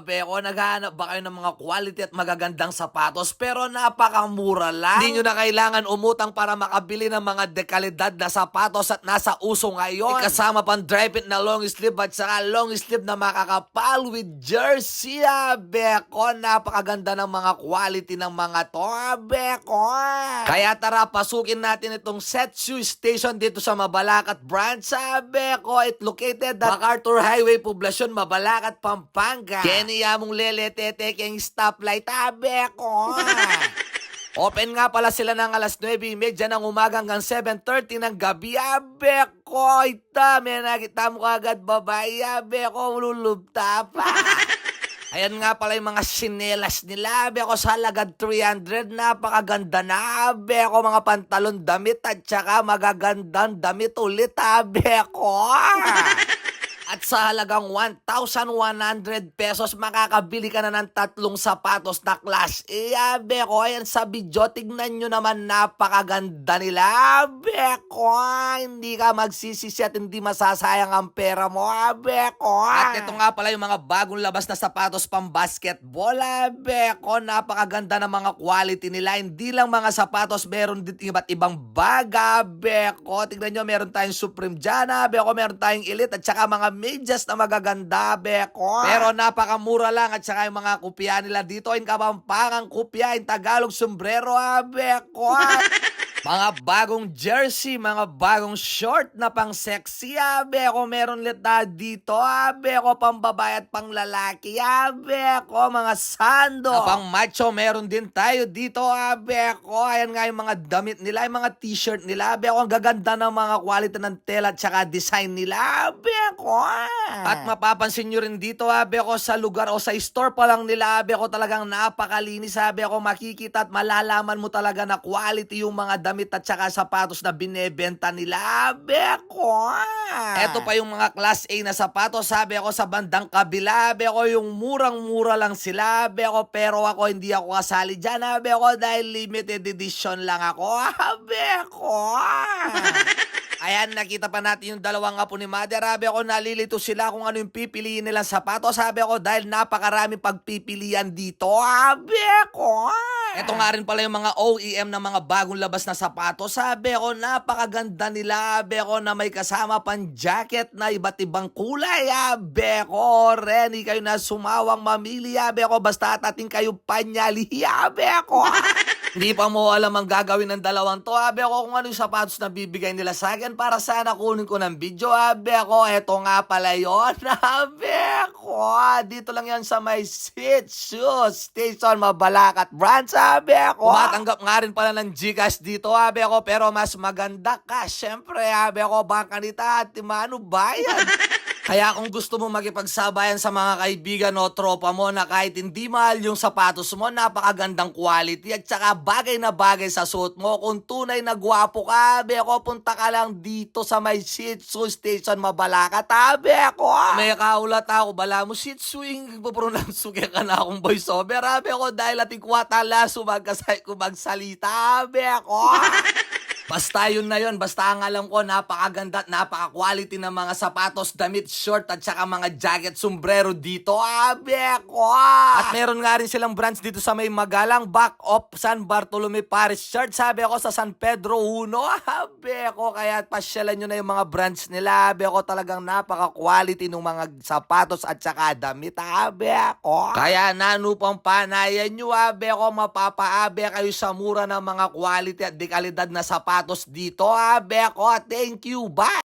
Beko, naghahanap ba kayo ng mga quality at magagandang sapatos pero napakamura lang? Hindi nyo na kailangan umutang para makabili ng mga dekalidad na sapatos at nasa uso ngayon. Kasama pang dry fit na long sleeve at saka long sleeve na makakapal with jersey. Beko, napakaganda ng mga quality ng mga to. Beko. Kaya tara, pasukin natin itong Setsu Station dito sa Mabalacat branch. Beko, it located at MacArthur Highway, Poblacion, Mabalacat, Pampanga. Keniya mong lele-tete keng stoplight, Beko. Open nga pala sila ng alas 9:30 ng umaga hanggang 7:30 ng gabi, Beko. Ita, may nakita mo kagad babae, Beko, lulubta pa. Ayan nga pala yung mga sinelas nila, Beko, sa halagang 300, napakaganda na, Beko, mga pantalon, damit, at saka magagandang damit ulit, Beko. At sa halagang 1,100 pesos, makakabili ka na ng 3 sapatos na Class A, Beko. Ayan sa video, tignan nyo naman, napakaganda nila, Beko. Hindi ka magsisisi at hindi masasayang ang pera mo, Beko. At ito nga pala yung mga bagong labas na sapatos pang basketball, Beko. Napakaganda ng mga quality nila. Hindi lang mga sapatos, meron din iba't ibang baga, Beko. Tignan nyo, meron tayong Supreme dyan, Beko. Meron tayong Elite at saka mga medyas na magaganda, Beko. Pero napakamura lang at saka yung mga kopya nila dito in Kapampangan, kopya in Tagalog, sombrero, Beko. Mga bagong jersey, mga bagong short na pang sexy, Beko. Meron ulit na dito, Beko, pang babae at pang lalaki, Beko. Mga sando na pang macho, meron din tayo dito, Beko. Ayan nga yung mga damit nila, yung mga t-shirt nila, Beko. Ang gaganda ng mga quality ng tela at saka design nila, Beko. At mapapansin nyo rin dito, Beko, sa lugar o sa store pa lang nila, Beko, talagang napakalinis, Beko. Makikita at malalaman mo talaga na quality yung mga damit at saka sapatos na binebenta nila, Beko. Eto pa yung mga Class A na sapatos, Beko, sa bandang kabila, Beko, yung murang-mura lang sila, Beko, pero ako hindi ako kasali dyan, Beko, dahil limited edition lang ako, Beko. Ayan, nakita pa natin yung dalawang apo ni Mother, Beko, nalilito sila kung ano yung pipiliin nilang sapatos, Beko, dahil napakaraming pagpipilian dito, Beko. Ito nga rin pala yung mga OEM na mga bagong labas na sapatos, Beko, napakaganda nila, Beko, na may kasama pang jacket na iba't ibang kulay, Beko. Ready kayo na sumawang mamili, Beko, basta ating kayo panyali, Beko. Hindi pa mo alam ang gagawin ng dalawang to, Beko, kung ano yung sapatos na bibigay nila sa akin para sana kunin ko ng video, Beko. Eto nga pala yun, Beko. Dito lang yan sa may Setsu Station, Mabalacat branch, Beko. Tumatanggap nga rin pala ng GCash dito, Beko, pero mas maganda ka, syempre, Beko, baka nita at timano bayan. Kaya kung gusto mo makipagsabayan sa mga kaibigan o tropa mo na kahit hindi mahal yung sapatos mo, napakagandang quality at saka bagay na bagay sa suot mo, kung tunay na gwapo ka, Beko, punta ka lang dito sa may Setsu Station, Mabalacat, Beko. May kaulat ako, bala mo Setsu, ipopronounce ka na akong voiceover, Beko, dahil ating kwatala sumagkasay ko magsalita, Beko. Basta yun na yun, basta ang alam ko, napakaganda at napaka-quality ng mga sapatos, damit, short at saka mga jacket, sombrero dito, Beko. At meron nga rin silang branch dito sa may Magalang, back of San Bartolome Parish Church, Beko, sa San Pedro 1, Beko. Kaya pasyalan nyo na yung mga branch nila, Beko, talagang napaka-quality ng mga sapatos at saka damit, Beko. Kaya nanupang panayan nyo, Beko, mapapaabe kayo sa mura ng mga quality at dekalidad na sapatos dito, Beko. Thank you, bye!